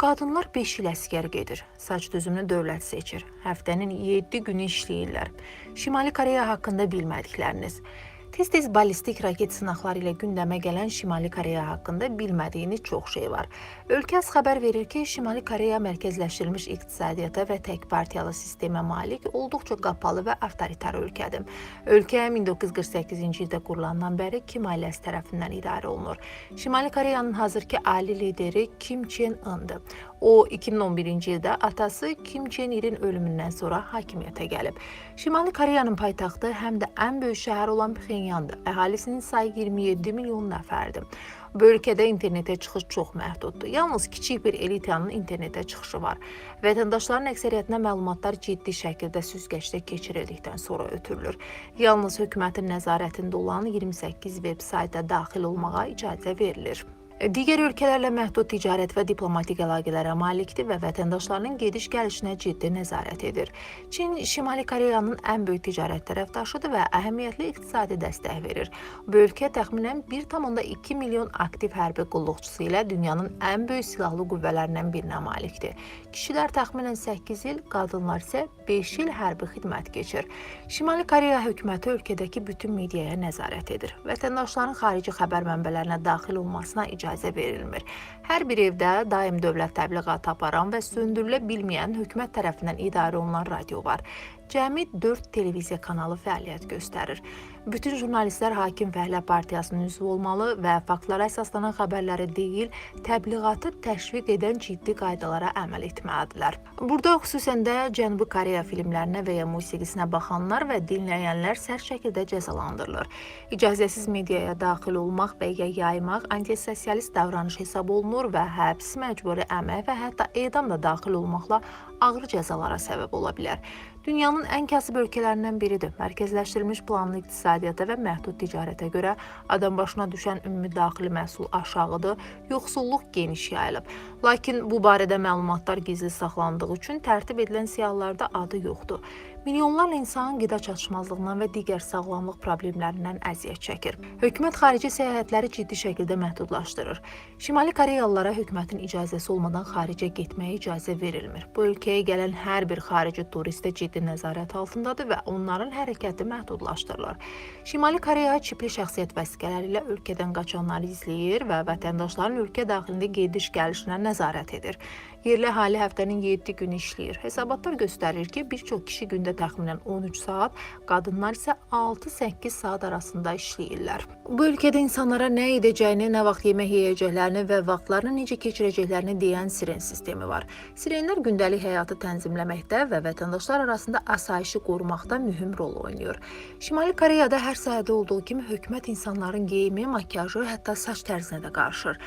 Qadınlar 5 il əskər gedir, saç düzümünü dövlət seçir, həftənin 7 günü işləyirlər. Şimali Koreya haqqında bilmədikləriniz. Tez-tez ballistik raket sınaqları ilə gündəmə gələn Şimali Koreya haqqında bilmədiyiniz çox şey var. Ölkə xəbər verir ki, Şimali Koreya mərkəzləşdirilmiş iqtisadiyyata və tək partiyalı sistemə malik olduqca qapalı və avtoritar ölkədir. Ölkə 1948-ci ildə qurulandan bəri Kim ailəsi tərəfindən idarə olunur. Şimali Koreyanın hazırki ali lideri Kim Chen-indir. O, 2011-ci ildə atası Kim Chen-ilin ölümündən sonra hakimiyyətə gəlib. Şimali Koreyanın paytaxtı həm də ən böyük şəhər olan Pxenyandır. Əhalisinin sayı 27 milyon nəfərdir. Bu ölkədə internetə çıxış çox məhduddur. Yalnız kiçik bir elitanın internetə çıxışı var. Vətəndaşların əksəriyyətinə məlumatlar ciddi şəkildə süzgəcdə keçirildikdən sonra ötürülür. Yalnız hökumətin nəzarətində olan 28 veb sayta daxil olmağa icazə verilir. Digər ölkələrlə məhdud ticarət və diplomatik əlaqələrə malikdir və vətəndaşlarının gediş-gəlişinə ciddi nəzarət edir. Çin Şimali Koreyanın ən böyük ticarət tərəfdaşıdır və əhəmiyyətli iqtisadi dəstək verir. Bu ölkə təxminən 1,2 milyon aktiv hərbi qulluqçusu ilə dünyanın ən böyük silahlı qüvvələrindən birinə malikdir. Kişilər təxminən 8 il, qadınlar isə 5 il hərbi xidmət keçir. Şimali Koreya hökuməti ölkədəki bütün mediaya nəzarət edir. Vətəndaşların xarici xəbər mənbələrinə daxil olmasına icazə verilmir. Hər bir evdə daim dövlət təbliğatı aparan və söndürülə bilməyən hökumət tərəfindən idarə olunan radio var. Cəmi 4 televiziya kanalı fəaliyyət göstərir. Bütün jurnalistlər Hakim Fəhlə Partiyasının üzvü olmalı və faktlara əsaslanan xəbərləri deyil, təbliğatı təşviq edən ciddi qaydalara əməl etməlidirlər. Burada xüsusən də Cənubi Koreya filmlərinə və ya musiqisinə baxanlar və dinləyənlər sərt şəkildə cəzalandırılır. İcazəsiz mediaya daxil olmaq və ya yaymaq antisosialist davranış hesab olunur və həbs, məcburi əmək və hətta edam da daxil olmaqla ağır cəzalara səbəb ola bilər. Dünyanın ən kasıb ölkələrindən biridir. Mərkəzləşdirilmiş planlı iqtisadiyyata və məhdud ticarətə görə adam başına düşən ümumi daxili məhsul aşağıdır, yoxsulluq geniş yayılıb. Lakin bu barədə məlumatlar gizli saxlandığı üçün tərtib edilən siyahılarda adı yoxdur. Milyonlarla insan qida çatışmazlığından və digər sağlamlıq problemlərindən əziyyət çəkir. Hökumət xarici səyahətləri ciddi şəkildə məhdudlaşdırır. Şimali Koreyalılara hökumətin icazəsi olmadan xaricə getməyə icazə verilmir. Bu ölkəyə gələn hər bir xarici turist də ciddi nəzarət altındadır və onların hərəkəti məhdudlaşdırılır. Şimali Koreya çipli şəxsiyyət vəsiqələri ilə ölkədən qaçanları izləyir və vətəndaşların ölkə daxilində gediş-gəlişinə nəzarət edir. Yerli əhali həftənin 7 günü işləyir. Hesabatlar göstərir ki, bir çox kişi gündə təxminən 13 saat, qadınlar isə 6-8 saat arasında işləyirlər. Bu ölkədə insanlara nə edəcəyini, nə vaxt yemək yeyəcəklərini və vaxtlarını necə keçirəcəklərini deyən siren sistemi var. Sirenlər gündəlik həyatı tənzimləməkdə və vətəndaşlar arasında asayişi qorumaqda mühüm rol oynayır. Şimali Koreyada hər sahədə olduğu kimi hökumət insanların geyimi, makyajı, hətta saç tərzinə də qarışır.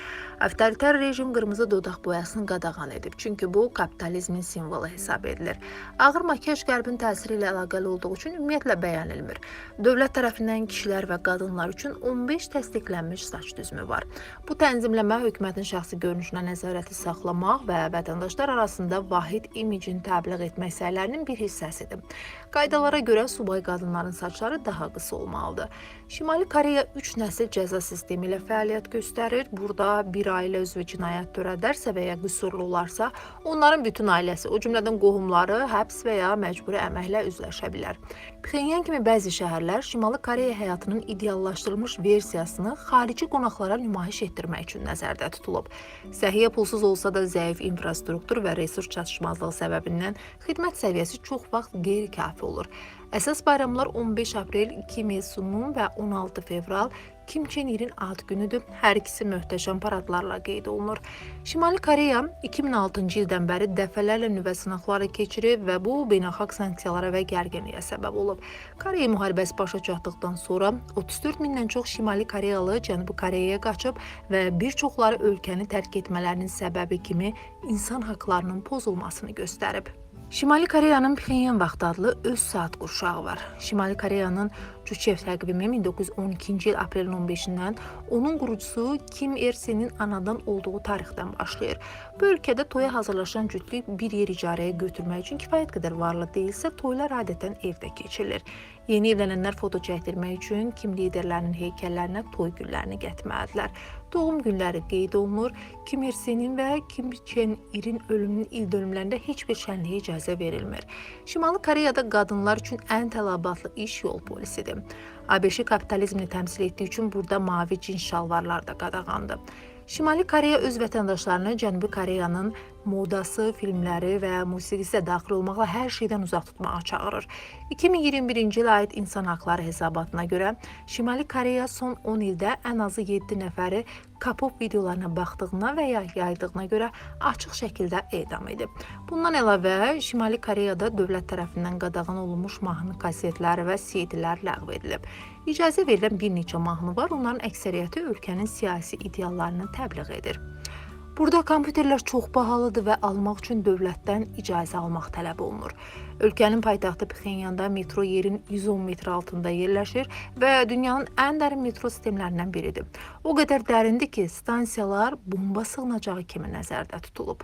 Avtoritar rejim qırmızı dodaq boyasını qadağan edir. Çünki bu kapitalizmin simvolu hesab edilir. Ağır makyaj qərbin təsiri ilə əlaqəli olduğu üçün ümumiyyətlə bəyənilmir. Dövlət tərəfindən kişilər və qadınlar üçün 15 təsdiqlənmiş saç düzümü var. Bu tənzimləmə hökumətin şəxsi görünüşünə nəzarəti saxlamaq və vətəndaşlar arasında vahid imicini təbliğ etmək səylərinin bir hissəsidir. Qaydalara görə subay qadınların saçları daha qısa olmalıdır. Şimali Koreya 3 nəsil cəza sistemi ilə fəaliyyət göstərir. Burada bir ailə üzvü cinayət törədərsə və ya qüsurlu olarsa, onların bütün ailəsi, o cümlədən qohumları həbs və ya məcburi əməklə üzləşə bilər. Pxenyan kimi bəzi şəhərlər Şimali Koreya həyatının ideallaşdırılmış versiyasını xarici qonaqlara nümayiş etdirmək üçün nəzərdə tutulub. Səhiyyə pulsuz olsa da zəif infrastruktur və resurs çatışmazlığı səbəbindən xidmət səviyyəsi çox vaxt qeyri-kafi olur. Əsas bayramlar 15 aprel, 2 Meysunun və 16 fevral Kim Chen-ilin ad günüdür. Hər ikisi möhtəşəm paradlarla qeyd olunur. Şimali Koreya 2006-cı ildən bəri dəfələrlə nüvə sınaqları keçirib və bu beynəlxalq sanksiyalara və gərginliyə səbəb olub. Koreya müharibəsi başa çatdıqdan sonra 34 mindən çox Şimali Koreyalı Cənubi Koreyaya qaçıb və bir çoxları ölkəni tərk etmələrinin səbəbi kimi insan haqlarının pozulmasını göstərib. Şimali Koreyanın Pxenyan vaxtı adlı öz saat qurşağı var. Şimali Koreyanın Juchev təqvimi 1912-ci il aprelin 15-dən onun qurucusu Kim Il-sung'un anadan olduğu tarixdən başlayır. Bu ölkədə toya hazırlaşan cütlük bir yer icarəyə götürmək üçün kifayət qədər varlı deyilsə, toylar adətən evdə keçirilir. Yeni evlənənlər foto çəkdirmək üçün kim liderlərinin heykəllərinə toy günlərini getməlidirlər. Doğum günləri qeyd olunur. Kim Ir-senin və Kim Çen İrin ölümünün ildönümlərində heç bir şənliyə icazə verilmir. Şimali Koreyada qadınlar üçün ən tələbatlı iş yol polisidir. ABŞ kapitalizmini təmsil etdiyi üçün burada mavi cins şalvarlar da qadağandır. Şimali Koreya öz vətəndaşlarını Cənubi Koreyanın modası, filmləri və musiqisi də daxil olmaqla hər şeydən uzaq tutmağa çağırır. 2021-ci ilə aid insan haqları hesabatına görə Şimali Koreya son 10 ildə ən azı 7 nəfəri K-pop videolarına baxdığına və ya yaydığına görə açıq şəkildə edam edib. Bundan əlavə Şimali Koreyada dövlət tərəfindən qadağan olunmuş mahnı kasetləri və CD-lər ləğv edilib. İcazə verilən bir neçə mahnı var, onların əksəriyyəti ölkənin siyasi ideallarını təbliğ edir. Burada kompüterlər çox bahalıdır və almaq üçün dövlətdən icazə almaq tələb olunur. Ölkənin paytaxtı Pxenyanda metro yerin 110 metr altında yerləşir və dünyanın ən dərin metro sistemlərindən biridir. O qədər dərindir ki, stansiyalar bomba sığınacağı kimi nəzərdə tutulub.